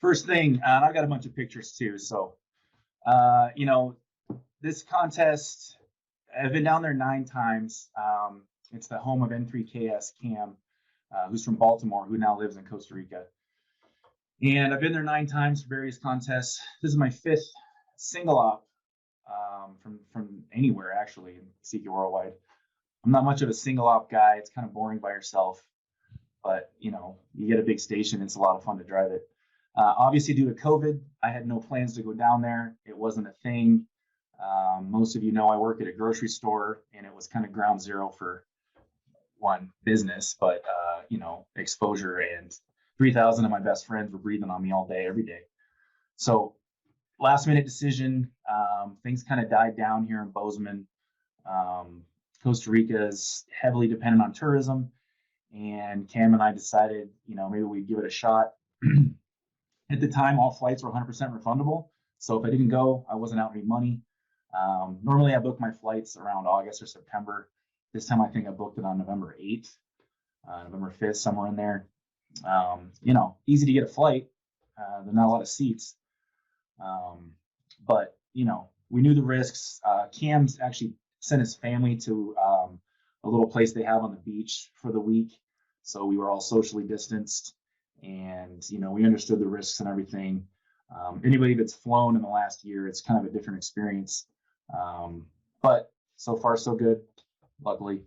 First thing, and I've got a bunch of pictures too. So, you know, this contest, I've been down there 9 times. It's the home of N3KS Cam, who's from Baltimore, who now lives in Costa Rica. And I've been there 9 times for various contests. This is my 5th single op from anywhere, actually, in CQ Worldwide. I'm not much of a single op guy. It's kind of boring by yourself. But, you know, you get a big station. It's a lot of fun to drive it. Obviously, due to COVID, I had no plans to go down there. It wasn't a thing. Most of you know I work at a grocery store, and it was kind of ground zero for one business, but, you know, exposure, and 3,000 of my best friends were breathing on me all day, every day. So last minute decision, things kind of died down here in Bozeman. Costa Rica is heavily dependent on tourism, and Cam and I decided, you know, maybe we'd give it a shot. At the time, all flights were 100% refundable. So if I didn't go, I wasn't out any money. Normally I book my flights around August or September. This time I think I booked it on November 8th, November 5th, somewhere in there. You know, easy to get a flight. There's not a lot of seats. But, you know, we knew the risks. Cam's actually sent his family to a little place they have on the beach for the week. So we were all socially distanced, and, you know, we understood the risks and everything. Anybody that's flown in the last year, it's kind of a different experience. But so far, so good, luckily.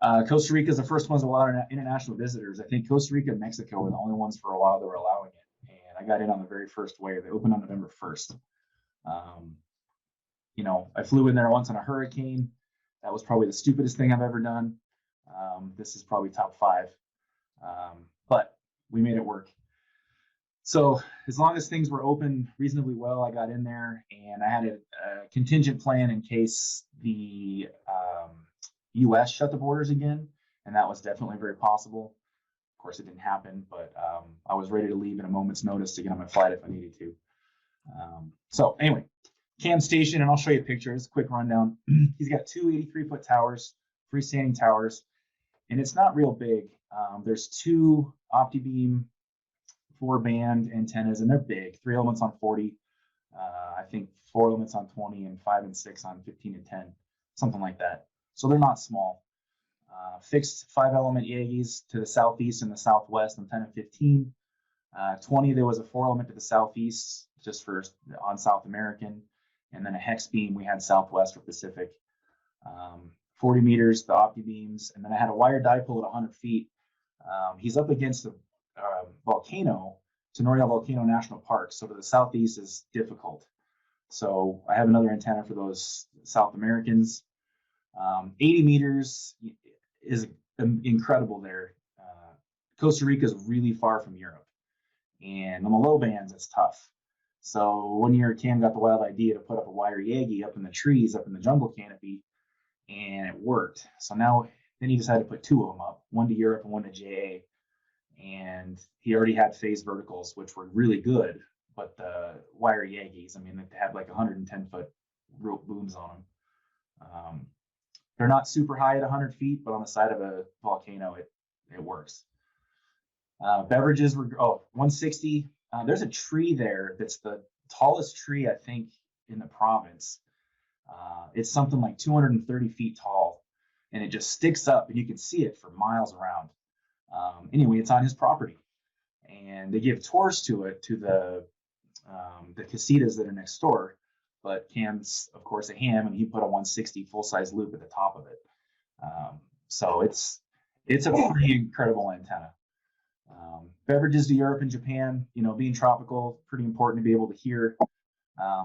Costa Rica is the first ones to allow international visitors. I think Costa Rica and Mexico were the only ones for a while that were allowing it. And I got in on the very first wave. They opened on November 1st. You know, I flew in there once on a hurricane. That was probably the stupidest thing I've ever done. This is probably top 5. But we made it work. So as long as things were open reasonably well, I got in there, and I had a contingent plan in case the U.S. shut the borders again, and that was definitely very possible. Of course, it didn't happen, but I was ready to leave at a moment's notice to get on my flight if I needed to. So anyway, Cam station, and I'll show you pictures, quick rundown. He's got 2 83-foot towers, freestanding towers, and it's not real big. There's 2 OptiBeam 4-band antennas, and they're big, 3 elements on 40, I think 4 elements on 20, and 5 and 6 on 15 and 10, something like that. So they're not small. Fixed 5-element Yagis to the southeast and the southwest on 10 and 15. 20, there was a 4-element to the southeast, just for on South American, and then a hex beam we had southwest or Pacific. 40 meters, the OptiBeams, and then I had a wire dipole at 100 feet. He's up against the volcano, Sonoria Volcano National Park, so to the southeast is difficult. So I have another antenna for those South Americans. 80 meters is incredible there. Costa Rica is really far from Europe, and on the low bands it's tough. So one year Cam got the wild idea to put up a wire Yagi up in the trees, up in the jungle canopy, and it worked. So now then he decided to put 2 of them up, one to Europe and one to JA. And he already had phase verticals, which were really good, but the wire Yagis, I mean, they had like 110-foot rope booms on them. They're not super high at 100 feet, but on the side of a volcano, it works. Beverages were 160. There's a tree there that's the tallest tree, I think, in the province. It's something like 230 feet tall, and it just sticks up, and you can see it for miles around. Anyway, it's on his property, and they give tours to it to the casitas that are next door. But Cam's, of course, a ham, and he put a 160 full-size loop at the top of it. So it's a pretty incredible antenna. Beverages to Europe and Japan, you know, being tropical, pretty important to be able to hear.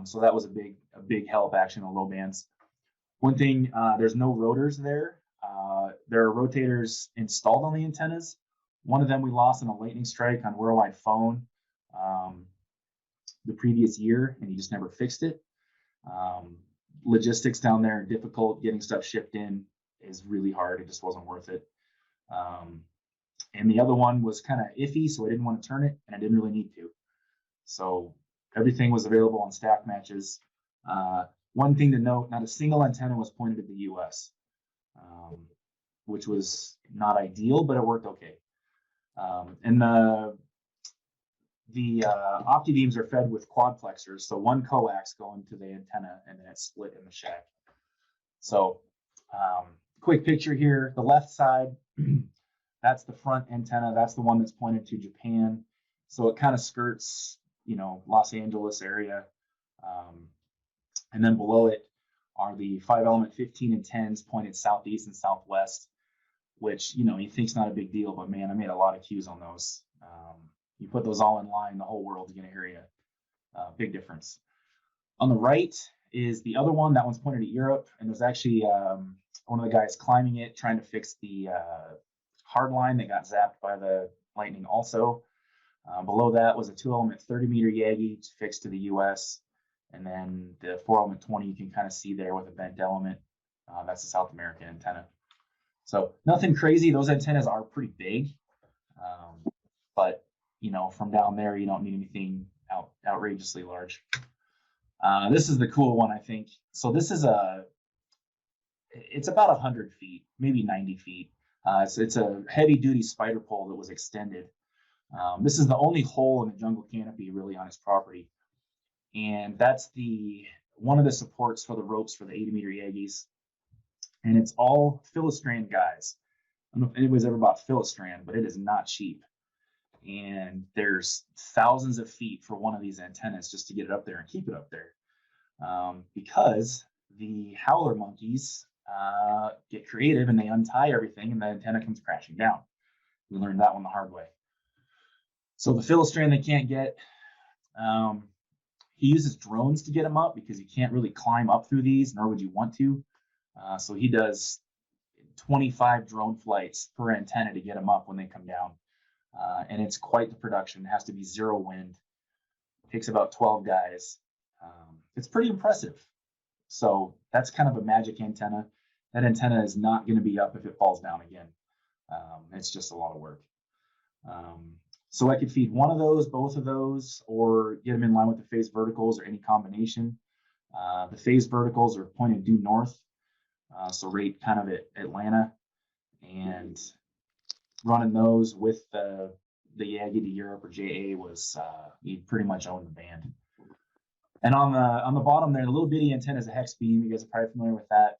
So that was a big help, actually, in the low bands. One thing, there's no rotors there. There are rotators installed on the antennas. One of them we lost in a lightning strike on Worldwide Phone the previous year, and he just never fixed it. Logistics down there are difficult. Getting stuff shipped in is really hard. It just wasn't worth it. And the other one was kind of iffy, so I didn't want to turn it, and I didn't really need to. So everything was available on stack matches. One thing to note, not a single antenna was pointed at the U.S., which was not ideal, but it worked okay. And the opti beams are fed with quadplexers, so one coax going to the antenna, and then it's split in the shack. So quick picture here, the left side, that's the front antenna. That's the one that's pointed to Japan. So it kind of skirts, you know, Los Angeles area. And then below it are the 5-element 15 and 10s pointed southeast and southwest, which, you know, you think's not a big deal, but man, I made a lot of cues on those. You put those all in line, the whole world's going to hear you. Big difference. On the right is the other one. That one's pointed at Europe, and there's actually one of the guys climbing it, trying to fix the hard line that got zapped by the lightning also. Below that was a 2-element 30-meter Yagi fixed to the US. And then the 4-element 20 you can kind of see there with a bent element. That's a South American antenna. So nothing crazy. Those antennas are pretty big. But, you know, from down there, you don't need anything outrageously large. This is the cool one, I think. So this is it's about 100 feet, maybe 90 feet. It's a heavy-duty spider pole that was extended. This is the only hole in the jungle canopy really on his property. And that's one of the supports for the ropes for the 80-meter Yagis. And it's all Filostrand guys. I don't know if anybody's ever bought Filostrand, but it is not cheap. And there's thousands of feet for one of these antennas just to get it up there and keep it up there. Because the howler monkeys get creative and they untie everything and the antenna comes crashing down. We learned that one the hard way. So the Filostrand they can't get, he uses drones to get them up because you can't really climb up through these, nor would you want to. So he does 25 drone flights per antenna to get them up when they come down. And it's quite the production. It has to be 0 wind. It takes about 12 guys. It's pretty impressive. So that's kind of a magic antenna. That antenna is not going to be up if it falls down again. It's just a lot of work. So I could feed one of those, both of those, or get them in line with the phase verticals or any combination. The phase verticals are pointed due north, so right kind of at Atlanta, and running those with the Yagi to Europe or JA was you pretty much owned the band. And on the bottom there, the little bitty antenna is a hex beam. You guys are probably familiar with that.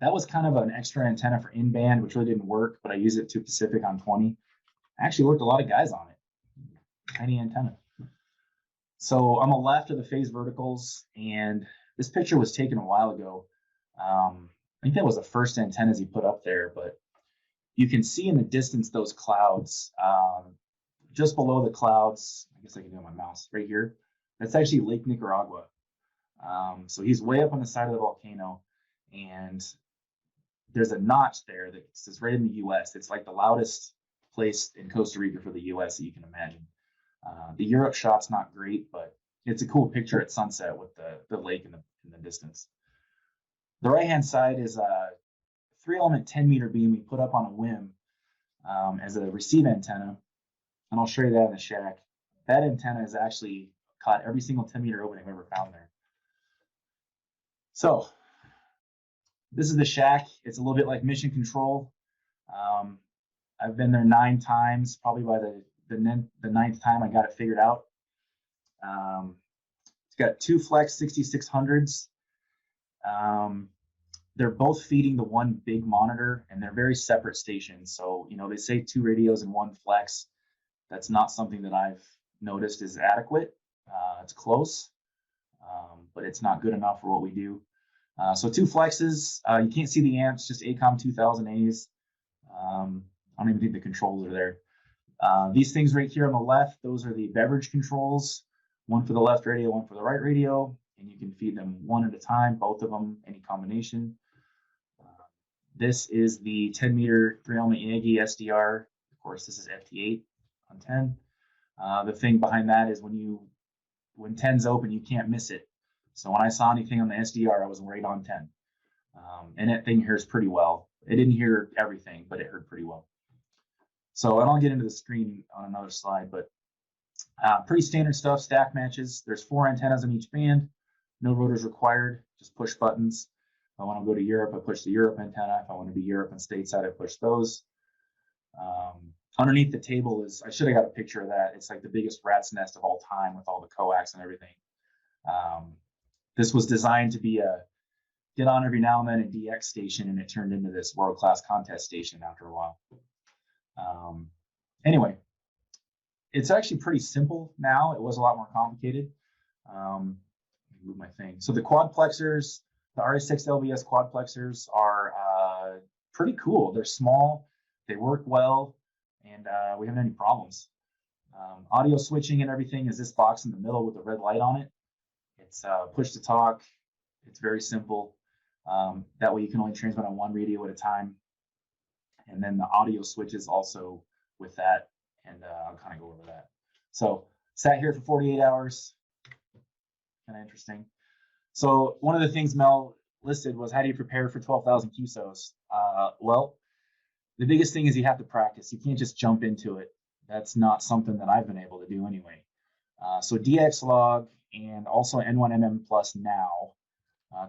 That was kind of an extra antenna for in-band, which really didn't work, but I used it to Pacific on 20. I actually worked a lot of guys on it. Tiny antenna. So on the left are the phase verticals, and this picture was taken a while ago. I think that was the first antennas he put up there, but you can see in the distance those clouds. Just below the clouds, I guess I can do it with my mouse right here. That's actually Lake Nicaragua. So he's way up on the side of the volcano, and there's a notch there that says right in the US. It's like the loudest place in Costa Rica for the US that you can imagine. The Europe shot's not great, but it's a cool picture at sunset with the lake in the distance. The right-hand side is a 3-element 10-meter beam we put up on a whim as a receive antenna, and I'll show you that in the shack. That antenna has actually caught every single 10-meter opening I've ever found there. So this is the shack. It's a little bit like mission control. I've been there 9 times. Probably by the 9th time I got it figured out. It's got 2 Flex 6600s. They're both feeding the one big monitor, and they're very separate stations. So, you know, they say 2 radios and 1 Flex. That's not something that I've noticed is adequate. It's close, but it's not good enough for what we do. So 2 Flexes. You can't see the amps, just ACOM 2000As. I don't even think the controls are there. These things right here on the left, those are the beverage controls. One for the left radio, one for the right radio. And you can feed them one at a time, both of them, any combination. This is the 10-meter 3-element Yagi SDR. Of course, this is FT8 on 10. The thing behind that is when 10's open, you can't miss it. So when I saw anything on the SDR, I was right on 10. And that thing hears pretty well. It didn't hear everything, but it heard pretty well. So, and I'll get into the screen on another slide, but pretty standard stuff, stack matches. There's 4 antennas on each band. No rotors required, just push buttons. If I want to go to Europe, I push the Europe antenna. If I want to be Europe and stateside, I push those. Underneath the table is, I should have got a picture of that. It's like the biggest rat's nest of all time with all the coax and everything. This was designed to be a get on every now and then a DX station, and it turned into this world-class contest station after a while. Anyway, it's actually pretty simple now. It was a lot more complicated. Move my thing. So the quadplexers, the RS6 LVS quadplexers are pretty cool. They're small, they work well, and we haven't had any problems. Audio switching and everything is this box in the middle with the red light on it. It's push to talk. It's very simple. That way you can only transmit on one radio at a time. And then the audio switches also with that, and I'll kind of go over that. So sat here for 48 hours. Kind of interesting. So one of the things Mel listed was, how do you prepare for 12,000 QSOs? Well, the biggest thing is you have to practice. You can't just jump into it. That's not something that I've been able to do anyway. So DX log and also N1MM Plus now,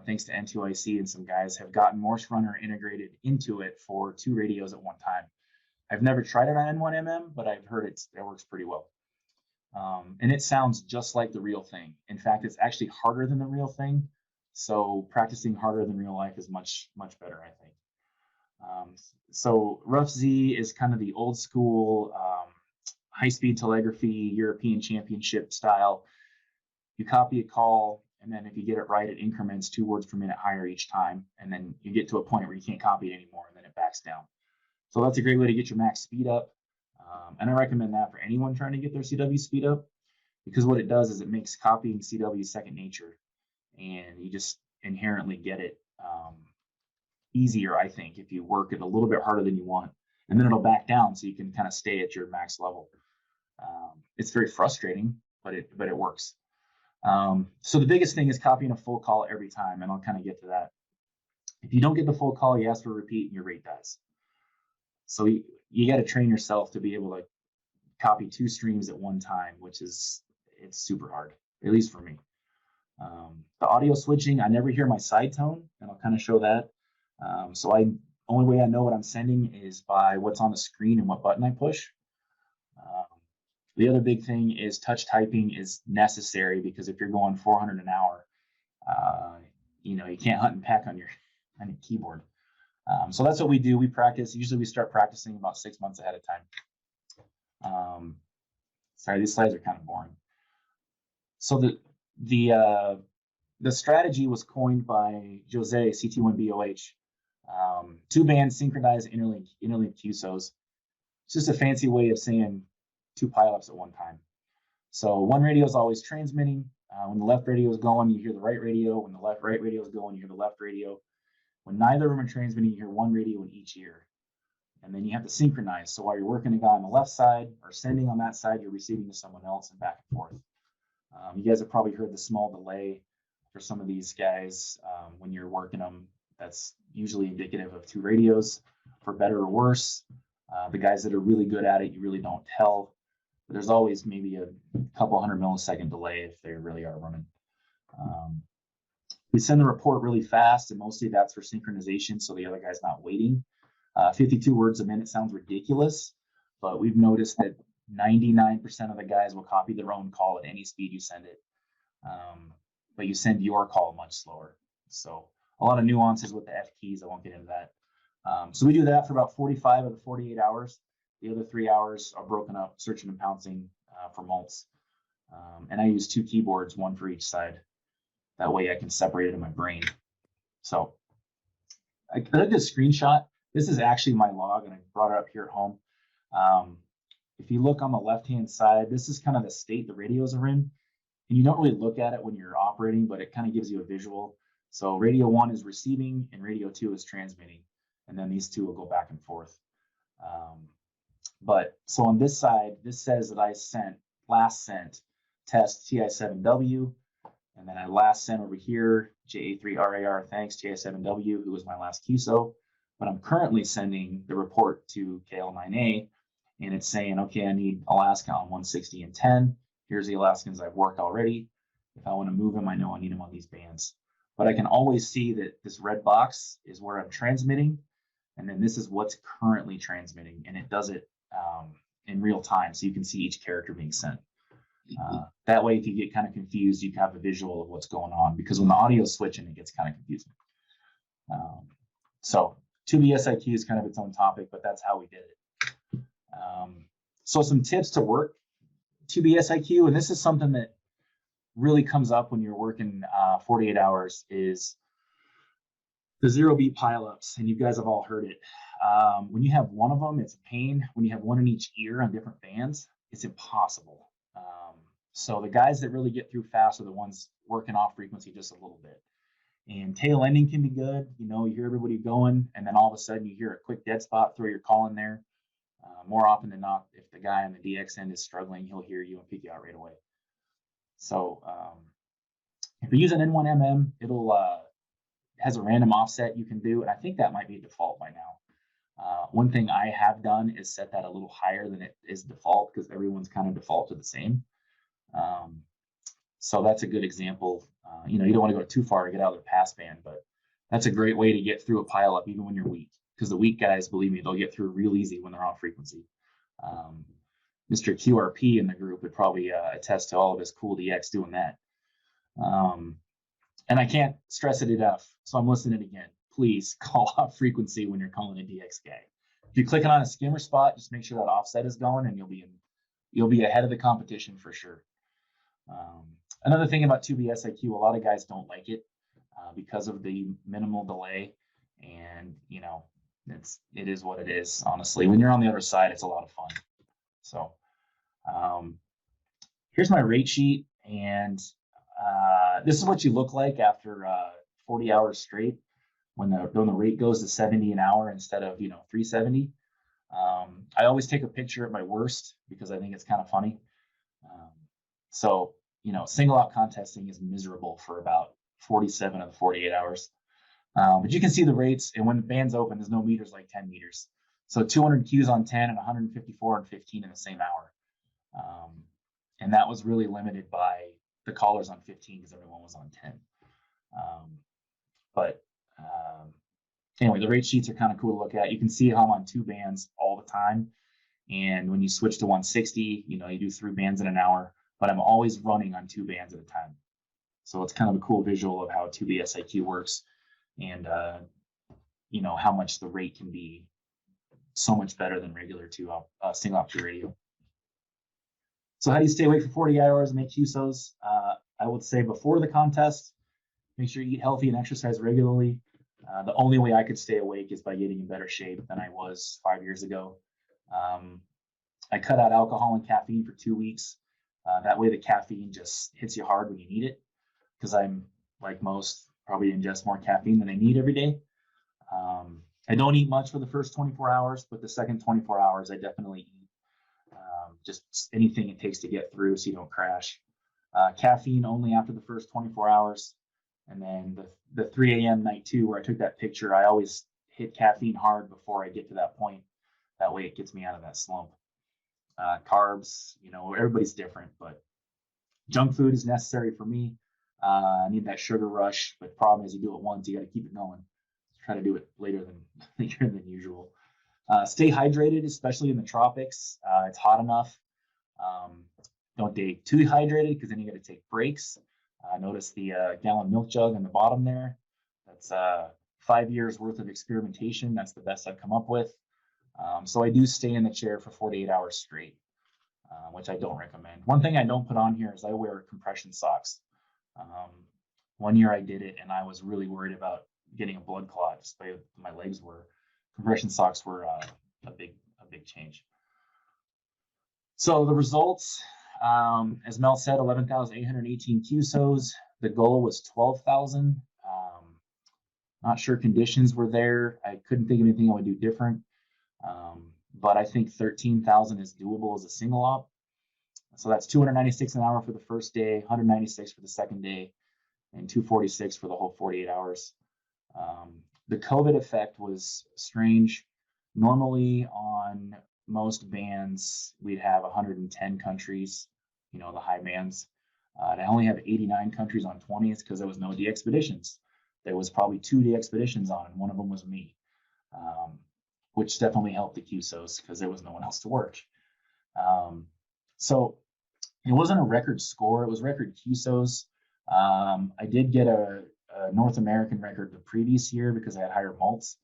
thanks to N2IC and some guys, have gotten Morse Runner integrated into it for 2 radios at one time. I've never tried it on N1MM, but I've heard it works pretty well. And it sounds just like the real thing. In fact, it's actually harder than the real thing. So practicing harder than real life is much, much better, I think. So Rough Z is kind of the old school high-speed telegraphy European Championship style. You copy a call, and then if you get it right, it increments 2 words per minute higher each time. And then you get to a point where you can't copy it anymore, and then it backs down. So that's a great way to get your max speed up. And I recommend that for anyone trying to get their CW speed up, because what it does is it makes copying CW second nature, and you just inherently get it easier, I think, if you work it a little bit harder than you want, and then it'll back down so you can kind of stay at your max level. It's very frustrating, but it works. So the biggest thing is copying a full call every time, and I'll kind of get to that. If you don't get the full call, you ask for a repeat, and your rate dies. So you got to train yourself to be able to copy 2 streams at one time, which it's super hard, at least for me. The audio switching, I never hear my side tone, and I'll kind of show that. So only way I know what I'm sending is by what's on the screen and what button I push. The other big thing is touch typing is necessary, because if you're going 400 an hour, you can't hunt and peck on your keyboard. So that's what we do. We practice. Usually we start practicing about 6 months ahead of time. Sorry, these slides are kind of boring. So the strategy was coined by Jose, CT1BOH. 2 bands synchronized interlink QSOs. It's just a fancy way of saying 2 pileups at one time. So one radio is always transmitting. When the left radio is going, you hear the right radio. When the right radio is going, you hear the left radio. When neither of them are transmitting, you hear one radio in each ear. And then you have to synchronize. So while you're working a guy on the left side or sending on that side, you're receiving to someone else, and back and forth. You guys have probably heard the small delay for some of these guys when you're working them. That's usually indicative of 2 radios, for better or worse. The guys that are really good at it, you really don't tell. But there's always maybe a couple 100 millisecond delay if they really are running. We send the report really fast, and mostly that's for synchronization, so the other guy's not waiting. 52 words a minute sounds ridiculous, but we've noticed that 99% of the guys will copy their own call at any speed you send it. But you send your call much slower. So a lot of nuances with the F keys. I won't get into that. So we do that for about 45 of the 48 hours. The other 3 hours are broken up, searching and pouncing for mults. And I use 2 keyboards, 1 for each side. That way I can separate it in my brain. So I did a screenshot. This is actually my log, and I brought it up here at home. If you look on the left-hand side, this is kind of the state the radios are in. And you don't really look at it when you're operating, but it kind of gives you a visual. So radio 1 is receiving, and radio 2 is transmitting. And then these 2 will go back and forth. But so on this side, this says that I last sent test TI7W. And then I last sent over here JA3RAR, thanks, JA7W, who was my last QSO. But I'm currently sending the report to KL9A, and it's saying, okay, I need Alaska on 160 and 10. Here's the Alaskans I've worked already. If I want to move them, I know I need them on these bands. But I can always see that this red box is where I'm transmitting, and then this is what's currently transmitting, and it does it in real time, so you can see each character being sent. That way, if you get kind of confused, you can have a visual of what's going on, because when the audio is switching, it gets kind of confusing. So 2B SIQ is kind of its own topic, but that's how we did it. So some tips to work 2B SIQ, and this is something that really comes up when you're working 48 hours, is the 0-beat pileups, and you guys have all heard it. When you have one of them, it's a pain. When you have one in each ear on different bands, it's impossible. So the guys that really get through fast are the ones working off frequency just a little bit. And tail ending can be good. You know, you hear everybody going, and then all of a sudden you hear a quick dead spot, throw your call in there. More often than not, if the guy on the DX end is struggling, he'll hear you and pick you out right away. So if you use an N1MM, it'll has a random offset you can do, and I think that might be default by now. One thing I have done is set that a little higher than it is default, because everyone's kind of default to the same. So that's a good example. You know, you don't want to go too far to get out of the pass band, but that's a great way to get through a pileup even when you're weak, because the weak guys, believe me, they'll get through real easy when they're on frequency. Mr. QRP in the group would probably attest to all of his cool DX doing that. And I can't stress it enough, so I'm listening again. Please call off frequency when you're calling a DX guy. If you're clicking on a skimmer spot, just make sure that offset is going, and you'll be ahead of the competition for sure. Another thing about 2B SIQ, a lot of guys don't like it because of the minimal delay, and you know, it is what it is. Honestly, when you're on the other side, it's a lot of fun. So here's my rate sheet, and this is what you look like after 40 hours straight, when the rate goes to 70 an hour instead of 370. I always take a picture at my worst because I think it's kind of funny. So single out contesting is miserable for about 47 of the 48 hours. But you can see the rates, and when the band's open, there's no meters like 10 meters. So 200 Qs on 10 and 154 on 15 in the same hour. And that was really limited by the callers on 15 because everyone was on 10. Anyway, the rate sheets are kind of cool to look at. You can see how I'm on 2 bands all the time. And when you switch to 160, you do 3 bands in an hour, but I'm always running on 2 bands at a time. So it's kind of a cool visual of how 2B SIQ works, and how much the rate can be so much better than regular single option radio. So how do you stay awake for 40 hours and make QSOs? I would say before the contest, make sure you eat healthy and exercise regularly. The only way I could stay awake is by getting in better shape than I was 5 years ago. I cut out alcohol and caffeine for 2 weeks. That way the caffeine just hits you hard when you need it, because I'm, like most, probably ingest more caffeine than I need every day. I don't eat much for the first 24 hours, but the second 24 hours, I definitely eat just anything it takes to get through so you don't crash. Caffeine only after the first 24 hours. And then the 3 a.m. night 2, where I took that picture, I always hit caffeine hard before I get to that point. That way it gets me out of that slump. Carbs, everybody's different, but junk food is necessary for me. I need that sugar rush, but the problem is you do it once, you got to keep it going. Try to do it later than usual. Stay hydrated, especially in the tropics. It's hot enough. Don't stay too hydrated, because then you got to take breaks. Notice the gallon milk jug on the bottom there. That's 5 years worth of experimentation. That's the best I've come up with. So I do stay in the chair for 48 hours straight, which I don't recommend. One thing I don't put on here is I wear compression socks. One year I did it, and I was really worried about getting a blood clot just by my legs were. Compression socks were a big change. So the results, as Mel said, 11,818 QSOs. The goal was 12,000. Not sure conditions were there. I couldn't think of anything I would do different. But I think 13,000 is doable as a single op. So that's 296 an hour for the first day, 196 for the second day, and 246 for the whole 48 hours. The COVID effect was strange. Normally on most bands, we'd have 110 countries, the high bands. And I only have 89 countries on 20s because there was no DXpeditions. There was probably 2 DXpeditions on, and one of them was me. which definitely helped the QSOs because there was no one else to work. So it wasn't a record score; it was record QSOs. I did get a North American record the previous year because I had higher mults.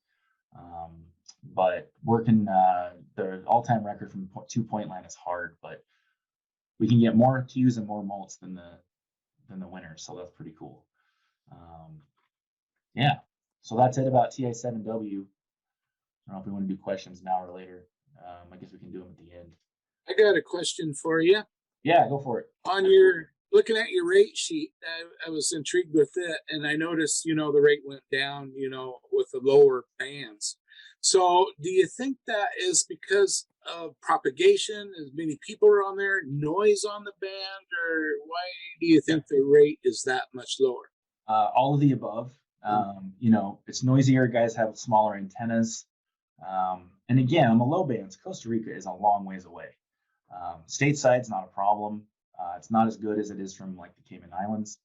But working the all-time record from 2-point line is hard, but we can get more Qs and more mults than the winner, so that's pretty cool. Yeah, so that's it about TI7W. I don't know if we want to do questions now or later. I guess we can do them at the end. I got a question for you. Yeah, go for it. On your looking at your rate sheet, I was intrigued with it, and I noticed, the rate went down, with the lower bands. So do you think that is because of propagation, as many people are on there, noise on the band, or why do you think the rate is that much lower? All of the above. It's noisier. Guys have smaller antennas. And again, on the low bands, Costa Rica is a long ways away. Stateside's not a problem. It's not as good as it is from like the Cayman Islands,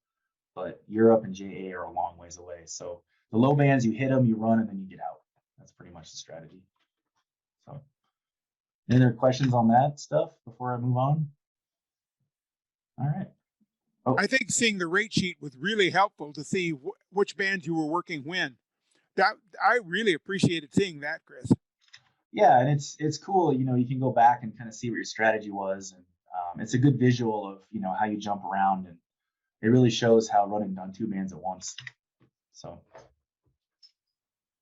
but Europe and JA are a long ways away. So the low bands, you hit them, you run, and then you get out. That's pretty much the strategy. So, any other questions on that stuff before I move on? All right. Oh. I think seeing the rate sheet was really helpful to see which bands you were working when. That I really appreciated seeing that, Chris. Yeah, and it's cool. You can go back and kind of see what your strategy was, and it's a good visual of how you jump around, and it really shows how running on 2 bands at once. So,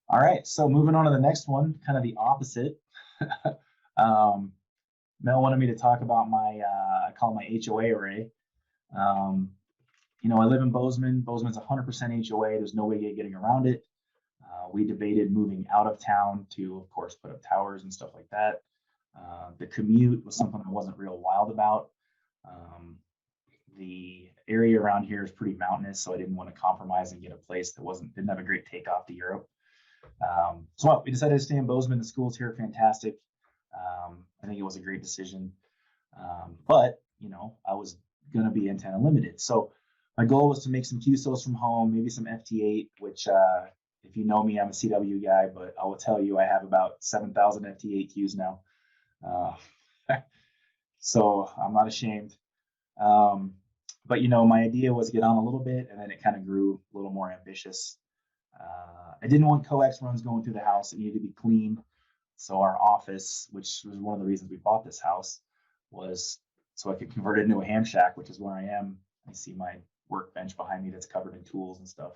all right. So moving on to the next one, kind of the opposite. Mel wanted me to talk about my I call it my HOA array. I live in Bozeman. Bozeman's 100% HOA. There's no way of getting around it. We debated moving out of town to, of course, put up towers and stuff like that. The commute was something I wasn't real wild about. The area around here is pretty mountainous, so I didn't want to compromise and get a place that didn't have a great takeoff to Europe. So we decided to stay in Bozeman. The schools here are fantastic. I think it was a great decision. But I was going to be antenna limited. So my goal was to make some QSOs from home, maybe some FT8, which if you know me, I'm a CW guy, but I will tell you I have about 7,000 FT8 Qs now. So I'm not ashamed. But my idea was to get on a little bit, and then it kind of grew a little more ambitious. I didn't want coax runs going through the house. It needed to be clean. So our office, which was one of the reasons we bought this house, was so I could convert it into a ham shack, which is where I am. I see my workbench behind me that's covered in tools and stuff.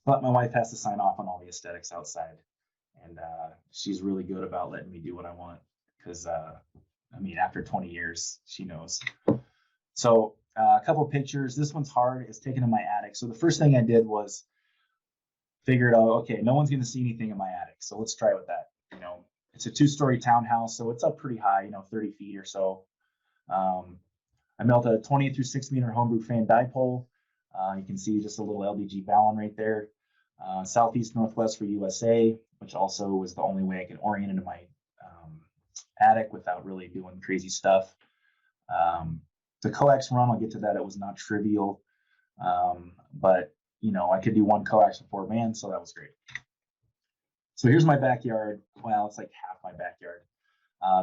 But my wife has to sign off on all the aesthetics outside. And she's really good about letting me do what I want because, after 20 years, she knows. So a couple pictures. This one's hard. It's taken in my attic. So the first thing I did was figured out, okay, no one's going to see anything in my attic. So let's try with that. It's a 2-story townhouse, so it's up pretty high, 30 feet or so. I built a 20 through 6 meter homebrew fan dipole. You can see just a little LDG balun right there. Southeast northwest for USA, which also was the only way I could orient into my attic without really doing crazy stuff. The coax run, I'll get to that. It was not trivial, but I could do one coax with 4 bands, so that was great. So here's my backyard. Well, it's like half my backyard.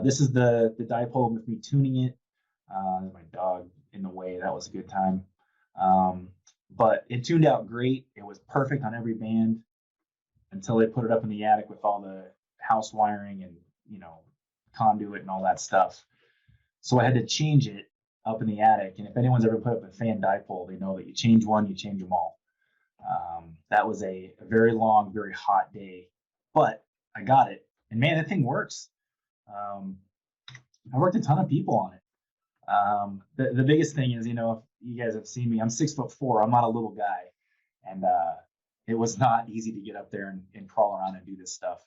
This is the dipole with me tuning it. My dog in the way. That was a good time. But it tuned out great. It was perfect on every band until they put it up in the attic with all the house wiring and, conduit and all that stuff. So I had to change it up in the attic. And if anyone's ever put up a fan dipole, they know that you change one, you change them all. That was a very long, very hot day, but I got it. And man, that thing works. I worked a ton of people on it. The biggest thing is, if you guys have seen me, I'm 6'4". I'm not a little guy. And it was not easy to get up there and crawl around and do this stuff.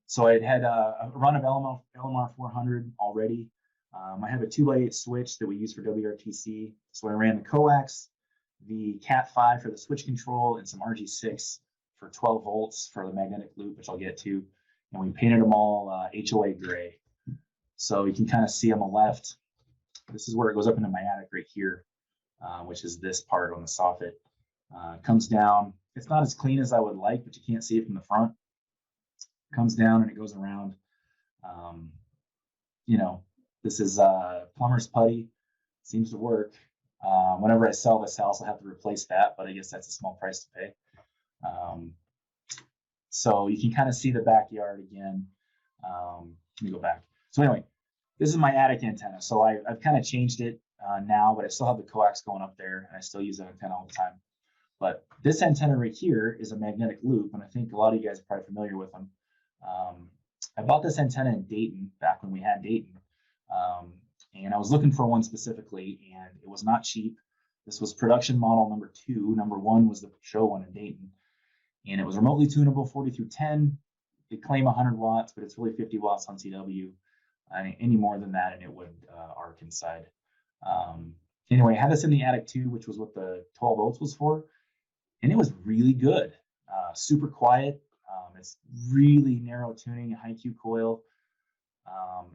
So I had a run of LMR 400 already. I have a 2x8 switch that we use for WRTC. So I ran the coax, the Cat5 for the switch control, and some RG6 for 12 volts for the magnetic loop, which I'll get to. And we painted them all HOA gray. So you can kind of see on the left, this is where it goes up into my attic right here, which is this part on the soffit. Comes down. It's not as clean as I would like, but you can't see it from the front. comes down and it goes around. This is plumber's putty. Seems to work. Whenever I sell this house, I'll have to replace that, but I guess that's a small price to pay. So you can kind of see the backyard again. Let me go back. So anyway, this is my attic antenna. So I've kind of changed it now, but I still have the coax going up there, and I still use that antenna all the time. But this antenna right here is a magnetic loop, and I think a lot of you guys are probably familiar with them. I bought this antenna in Dayton back when we had Dayton, and I was looking for one specifically, and it was not cheap. This was production model number 2. Number 1 was the show one in Dayton, and it was remotely tunable 40 through 10. They claim 100 watts, but it's really 50 watts on CW. Any more than that, and it would arc inside. Anyway, I had this in the attic too, which was what the 12 volts was for, and it was really good. Super quiet. It's really narrow tuning, high Q coil.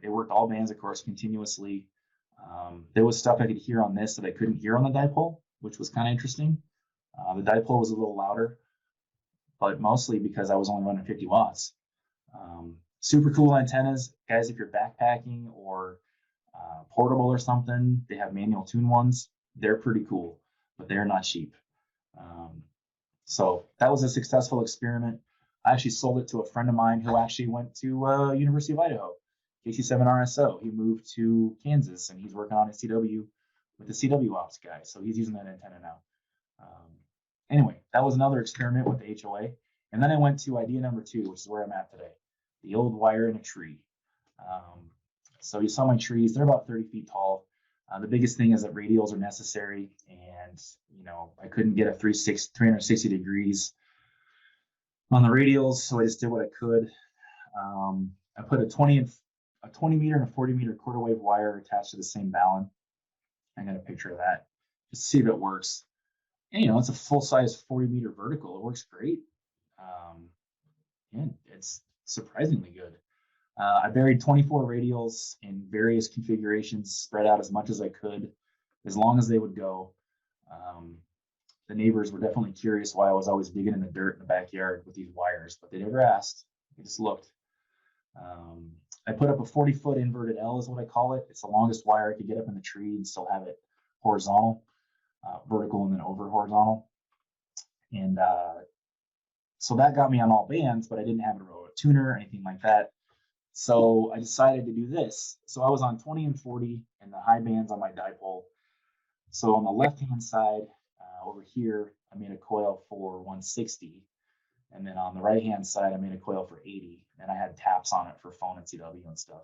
It worked all bands, of course, continuously. There was stuff I could hear on this that I couldn't hear on the dipole, which was kind of interesting. The dipole was a little louder, but mostly because I was only running 50 watts. Super cool antennas. Guys, if you're backpacking or portable or something, they have manual tune ones. They're pretty cool, but they're not cheap. So that was a successful experiment. I actually sold it to a friend of mine who actually went to University of Idaho, KC7 RSO. He moved to Kansas, and he's working on his CW with the CW ops guy. So he's using that antenna now. Anyway, that was another experiment with the HOA. And then I went to idea number 2, which is where I'm at today. The old wire in a tree. So you saw my trees. They're about 30 feet tall. The biggest thing is that radials are necessary. And, I couldn't get a 360 degrees on the radials, so I just did what I could. I put a 20 meter and a 40 meter quarter wave wire attached to the same balun. I got a picture of that just to see if it works. And it's a full size 40 meter vertical. It works great. And it's surprisingly good. I buried 24 radials in various configurations, spread out as much as I could, as long as they would go. The neighbors were definitely curious why I was always digging in the dirt in the backyard with these wires, but they never asked. They just looked. I put up a 40-foot inverted L is what I call it. It's the longest wire I could get up in the tree and still have it horizontal, vertical and then over horizontal. And so that got me on all bands, but I didn't have a tuner or anything like that. So I decided to do this. So I was on 20 and 40 and the high bands on my dipole. So on the left-hand side, over here, I made a coil for 160. And then on the right-hand side, I made a coil for 80. And I had taps on it for phone and CW and stuff.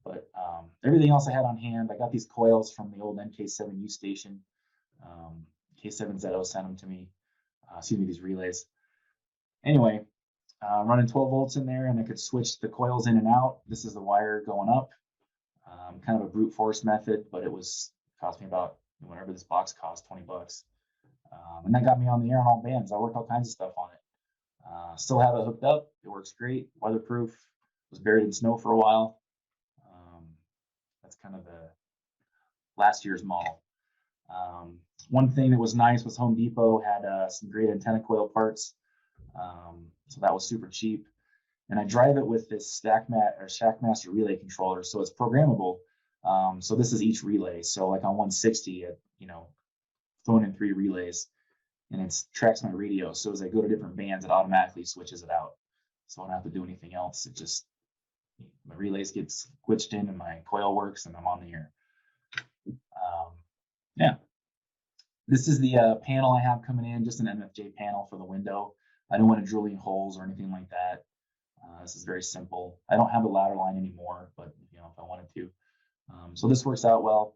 But everything else I had on hand, I got these coils from the old MK7U station. K7ZO sent them to me. These relays. Anyway, running 12 volts in there, and I could switch the coils in and out. This is the wire going up. Kind of a brute force method, but it cost me about whatever this box cost, 20 bucks. And that got me on the air on all bands. I worked all kinds of stuff on it. Still have it hooked up. It works great. Weatherproof. Was buried in snow for a while. That's kind of the last year's model. One thing that was nice was Home Depot had some great antenna coil parts. So that was super cheap. And I drive it with this Shackmaster relay controller. So it's programmable. So this is each relay. So like on 160, throwing in 3 relays, and it tracks my radio. So as I go to different bands, it automatically switches it out. So I don't have to do anything else. It just, my relays get switched in and my coil works and I'm on the air. Yeah. This is the panel I have coming in, just an MFJ panel for the window. I don't want to drill any holes or anything like that. This is very simple. I don't have a ladder line anymore, but if I wanted to. So this works out well.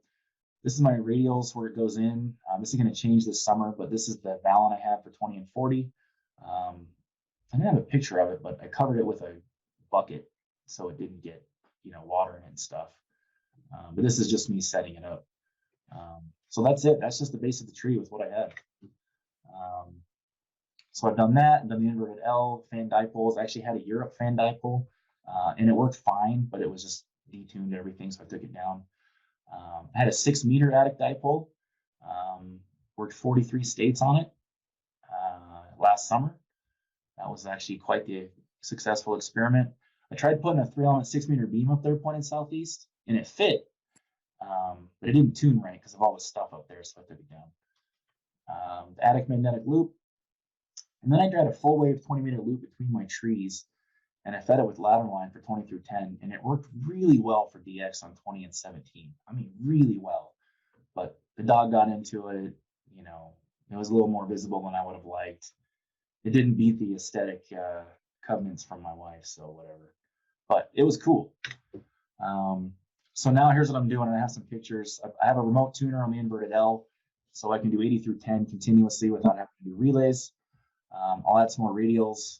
This is my radials where it goes in. This is going to change this summer, but this is the balun I have for 20 and 40. I didn't have a picture of it, but I covered it with a bucket so it didn't get water in it and stuff. But this is just me setting it up. So that's it. That's just the base of the tree with what I had. So I've done that, and done the inverted L, fan dipoles. I actually had a Europe fan dipole, and it worked fine, but it was just detuned everything, so I took it down. I had a 6 meter attic dipole, worked 43 states on it last summer. That was actually quite the successful experiment. I tried putting a 3-element 6-meter beam up there pointing southeast, and it fit, but it didn't tune right because of all the stuff up there, so I took it down. The attic magnetic loop, and then I tried a full wave 20-meter loop between my trees, and I fed it with ladder line for 20 through 10, and it worked really well for DX on 20 and 17. I mean, really well. But the dog got into it, you know, it was a little more visible than I would have liked. It didn't beat the aesthetic covenants from my wife, so whatever. But it was cool. So now here's what I'm doing. I have some pictures. I have a remote tuner on the inverted L, so I can do 80 through 10 continuously without having to do relays. I'll add some more radials.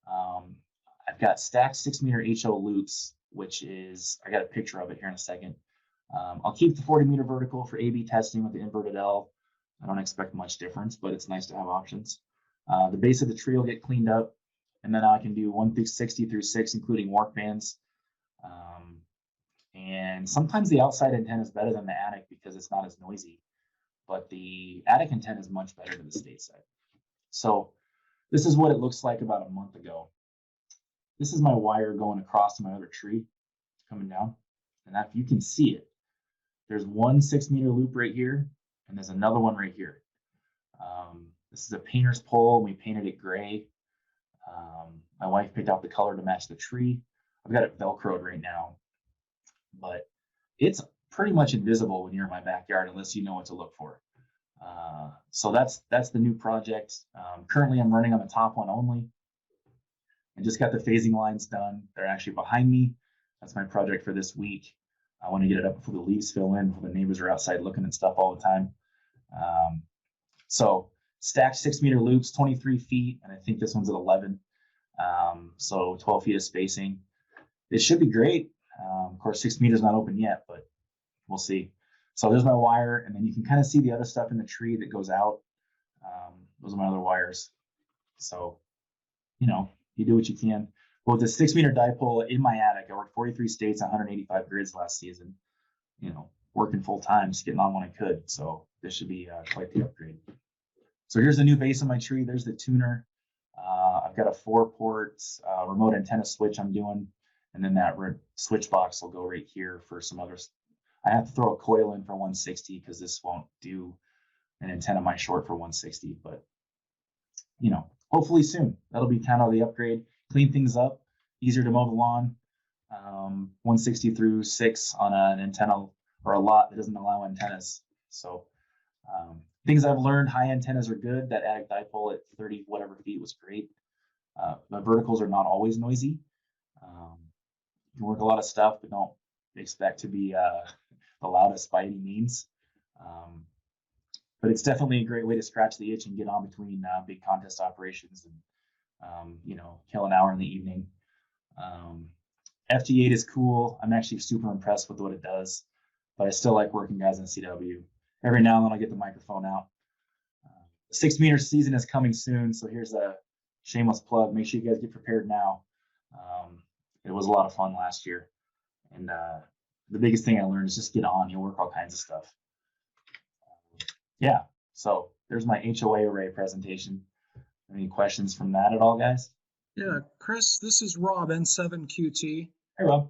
I've got stacked 6-meter HO loops, which is, I got a picture of it here in a second. I'll keep the 40-meter vertical for A/B testing with the inverted L. I don't expect much difference, but it's nice to have options. The base of the tree will get cleaned up, and then I can do 160 through 6, including warp bands. And sometimes the outside antenna is better than the attic because it's not as noisy, but the attic antenna is much better than the stateside. So this is what it looks like about a month ago. This is my wire going across to my other tree, coming down. And if you can see it, there's one 6-meter loop right here, and there's another one right here. This is a painter's pole, and we painted it gray. My wife picked out the color to match the tree. I've got it Velcroed right now, but it's pretty much invisible when you're in my backyard unless you know what to look for. So that's the new project. Currently, I'm running on the top one only. I just got the phasing lines done. They're actually behind me. That's my project for this week. I want to get it up before the leaves fill in, before the neighbors are outside looking at stuff all the time. So stacked 6-meter loops, 23 feet, and I think this one's at 11. So 12 feet of spacing. It should be great. Of course, 6 meters not open yet, but we'll see. So there's my wire, and then you can kind of see the other stuff in the tree that goes out. Those are my other wires. So, you know, you do what you can. But with the 6-meter dipole in my attic, I worked 43 states, 185 grids last season, you know, working full time, just getting on when I could. So this should be quite the upgrade. So here's the new base of my tree. There's the tuner. I've got a 4-port remote antenna switch I'm doing. And then that switch box will go right here for some others. I have to throw a coil in for 160 because this won't do an antenna my short for 160. But, you know, hopefully soon. That'll be kind of the upgrade. Clean things up, easier to mow the lawn. 160 through 6 on an antenna or a lot that doesn't allow antennas. So things I've learned, high antennas are good. That attic dipole at 30 whatever feet was great. The verticals are not always noisy. You can work a lot of stuff, but don't expect to be the loudest by any means. But it's definitely a great way to scratch the itch and get on between big contest operations and, you know, kill an hour in the evening. FT8 is cool. I'm actually super impressed with what it does, but I still like working guys in CW. Every now and then I'll get the microphone out. The 6-meter season is coming soon, so here's a shameless plug. Make sure you guys get prepared now. It was a lot of fun last year. And the biggest thing I learned is just get on. You'll work all kinds of stuff. Yeah, so there's my HOA array presentation. Any questions from that at all, guys? Yeah, Chris, this is Rob, N7QT. Hey, Rob.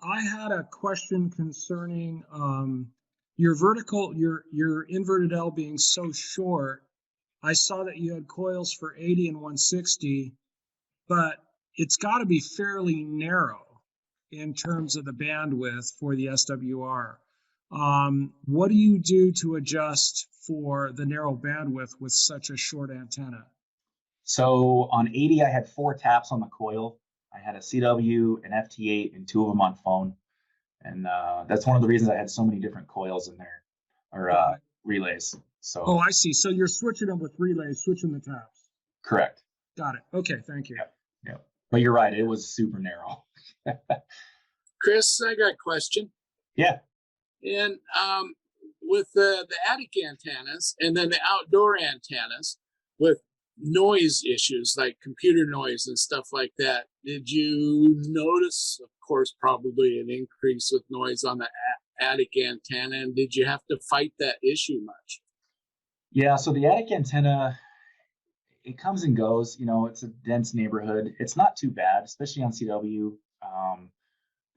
I had a question concerning your vertical, your inverted L being so short. I saw that you had coils for 80 and 160, but it's got to be fairly narrow in terms of the bandwidth for the SWR. What do you do to adjust for the narrow bandwidth with such a short antenna? So on 80, I had 4 taps on the coil. I had a CW, an FT8, and 2 of them on phone. And that's one of the reasons I had so many different coils in there, or relays. So. Oh, I see. So you're switching them with relays, switching the taps. Correct. Got it. Okay, thank you. Yeah. But you're right. It was super narrow. Chris, I got a question. Yeah. And with the attic antennas and then the outdoor antennas with noise issues like computer noise and stuff like that, did you notice, of course, probably an increase with noise on the attic antenna? And did you have to fight that issue much? Yeah, so the attic antenna, it comes and goes. You know, it's a dense neighborhood. It's not too bad, especially on CW.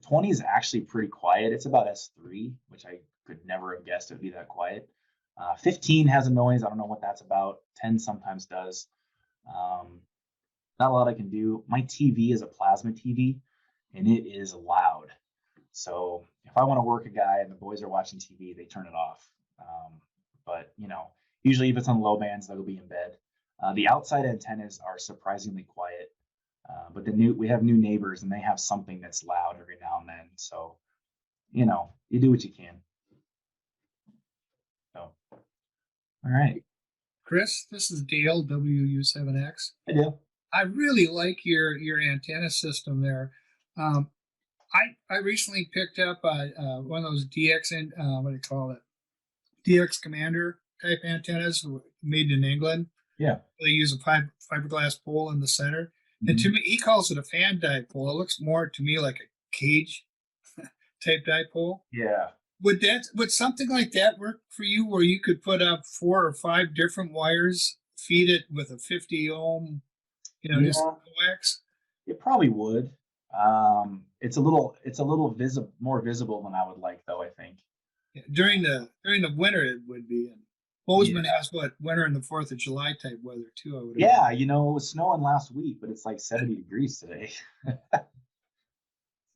20 is actually pretty quiet. It's about S3, which I could never have guessed it would be that quiet. 15 has a noise. I don't know what that's about. 10 sometimes does. Not a lot I can do. My TV is a plasma TV, and it is loud. So if I want to work a guy and the boys are watching TV, they turn it off. But you know, usually if it's on low bands, they'll be in bed. The outside antennas are surprisingly quiet, but we have new neighbors and they have something that's loud every now and then. So, you know, you do what you can. So, all right. Chris, this is Dale, WU7X. I do. I really like your antenna system there. I recently picked up one of those DX what do you call it? DX Commander type antennas made in England. Yeah. They use a fiberglass pole in the center. Mm-hmm. And to me, he calls it a fan dipole. It looks more to me like a cage type dipole. Yeah. Would something like that work for you, where you could put up 4 or 5 different wires, feed it with a 50 ohm, just coax? It probably would. It's a little more visible than I would like, though. I think during the winter it would be. And Bozeman has winter and the 4th of July type weather too. I would. Yeah, it was snowing last week, but it's like 70 degrees today.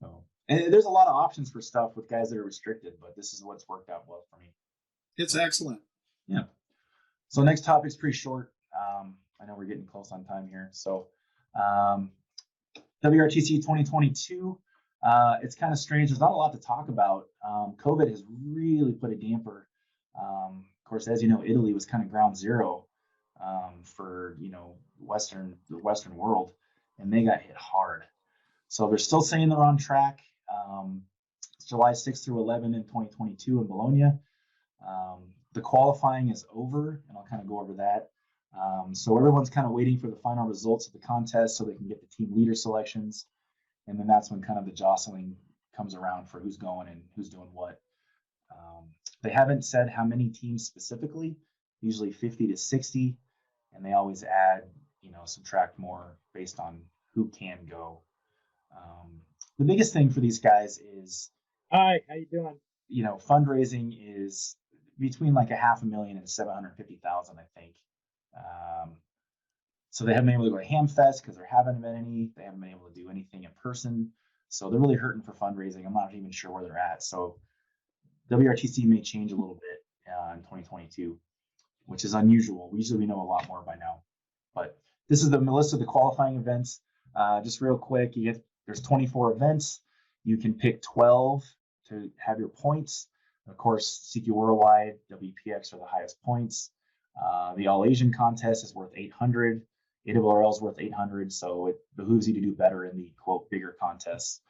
So, and there's a lot of options for stuff with guys that are restricted, but this is what's worked out well for me. It's excellent. Yeah. So next topic's pretty short. I know we're getting close on time here. So WRTC 2022, it's kind of strange. There's not a lot to talk about. COVID has really put a damper. Of course, as you know, Italy was kind of ground zero for the Western world, and they got hit hard. So they're still saying they're on track. It's July 6th through 11 in 2022 in Bologna. The qualifying is over, and I'll kind of go over that. So everyone's kind of waiting for the final results of the contest so they can get the team leader selections. And then that's when kind of the jostling comes around for who's going and who's doing what. They haven't said how many teams specifically, usually 50 to 60, and they always add, subtract more based on who can go. The biggest thing for these guys is, hi, how you doing? Fundraising is between like $500,000 and $750,000, I think. So they haven't been able to go to Hamfest because there haven't been any. They haven't been able to do anything in person. So they're really hurting for fundraising. I'm not even sure where they're at. So WRTC may change a little bit in 2022, which is unusual. We know a lot more by now. But this is the list of the qualifying events. Just real quick, there's 24 events. You can pick 12 to have your points. Of course, CQ Worldwide, WPX are the highest points. The All Asian contest is worth 800. ARRL is worth 800, so it behooves you to do better in the quote bigger contests.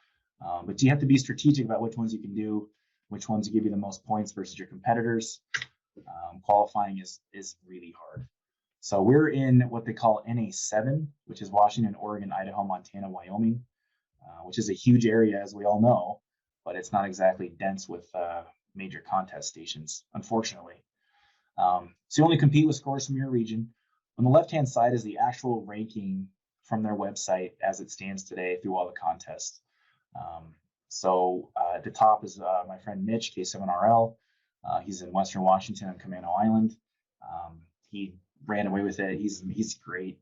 But you have to be strategic about which ones you can do, which ones give you the most points versus your competitors. Qualifying is really hard. So we're in what they call NA7, which is Washington, Oregon, Idaho, Montana, Wyoming, which is a huge area, as we all know, but it's not exactly dense with major contest stations, unfortunately. So you only compete with scores from your region. On the left-hand side is the actual ranking from their website as it stands today through all the contests. So at the top is my friend Mitch, K7RL. He's in Western Washington on Commando Island. He ran away with it. He's great.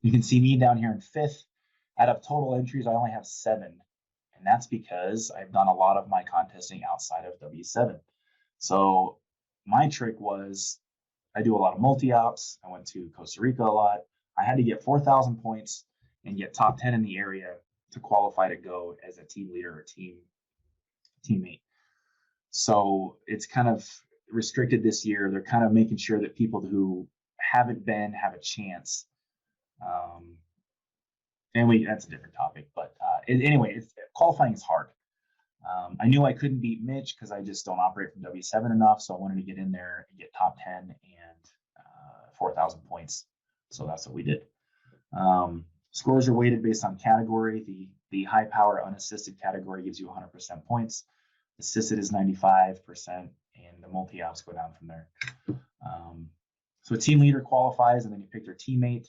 You can see me down here in 5th. Out of total entries, I only have 7. And that's because I've done a lot of my contesting outside of W7. So my trick was I do a lot of multi-ops. I went to Costa Rica a lot. I had to get 4,000 points and get top 10 in the area to qualify to go as a team leader or teammate. So it's kind of restricted this year. They're kind of making sure that people who haven't been have a chance. That's a different topic, but anyway, qualifying is hard. I knew I couldn't beat Mitch because I just don't operate from W7 enough, so I wanted to get in there and get top 10 and 4,000 points. So that's what we did. Scores are weighted based on category. The high power unassisted category gives you 100% points. Assisted is 95%, and the multi-ops go down from there. So a team leader qualifies, and then you pick their teammate.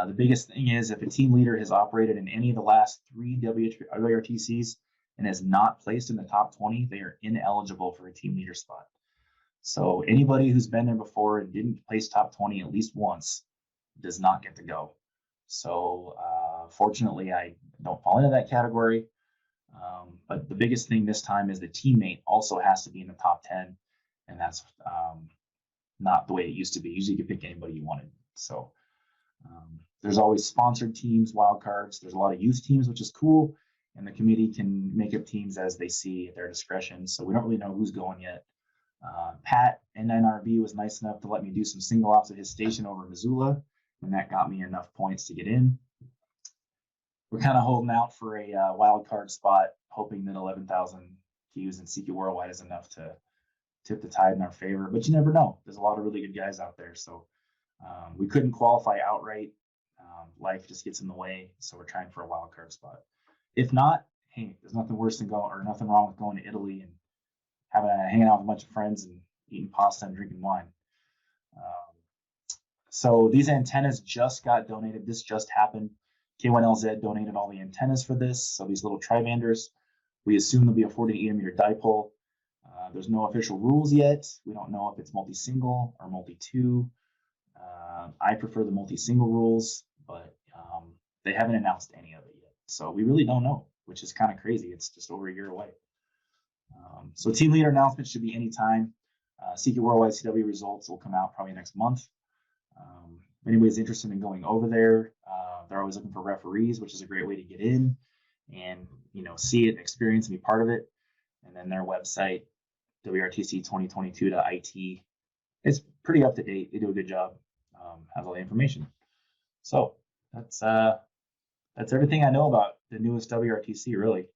The biggest thing is if a team leader has operated in any of the last 3 WRTCs and is not placed in the top 20, they are ineligible for a team leader spot. So anybody who's been there before and didn't place top 20 at least once does not get to go. So fortunately, I don't fall into that category. But the biggest thing this time is the teammate also has to be in the top 10, and that's not the way it used to be. Usually you could pick anybody you wanted. So there's always sponsored teams, wild cards. There's a lot of youth teams, which is cool. And the committee can make up teams as they see at their discretion. So we don't really know who's going yet. Pat, N9RB, was nice enough to let me do some single ops at his station over in Missoula, and that got me enough points to get in. We're kind of holding out for a wild card spot, hoping that 11,000 Qs and CQ Worldwide is enough to tip the tide in our favor. But you never know. There's a lot of really good guys out there. So we couldn't qualify outright. Life just gets in the way. So we're trying for a wild card spot. If not, hey, there's nothing worse than going, or nothing wrong with going to Italy and hanging out with a bunch of friends and eating pasta and drinking wine. So these antennas just got donated. This just happened. K1LZ donated all the antennas for this. So these little trivanders, we assume there'll be a 48 meter dipole. There's no official rules yet. We don't know if it's multi-single or multi-2. I prefer the multi-single rules, but they haven't announced any of it yet. So we really don't know, which is kind of crazy. It's just over a year away. So team leader announcement should be anytime. CQ Worldwide CW results will come out probably next month. If anybody's interested in going over there, they're always looking for referees, which is a great way to get in and, see it, experience, and be part of it. And then their website, WRTC2022.it, it's pretty up to date. They do a good job, has all the information. So that's everything I know about the newest WRTC, really.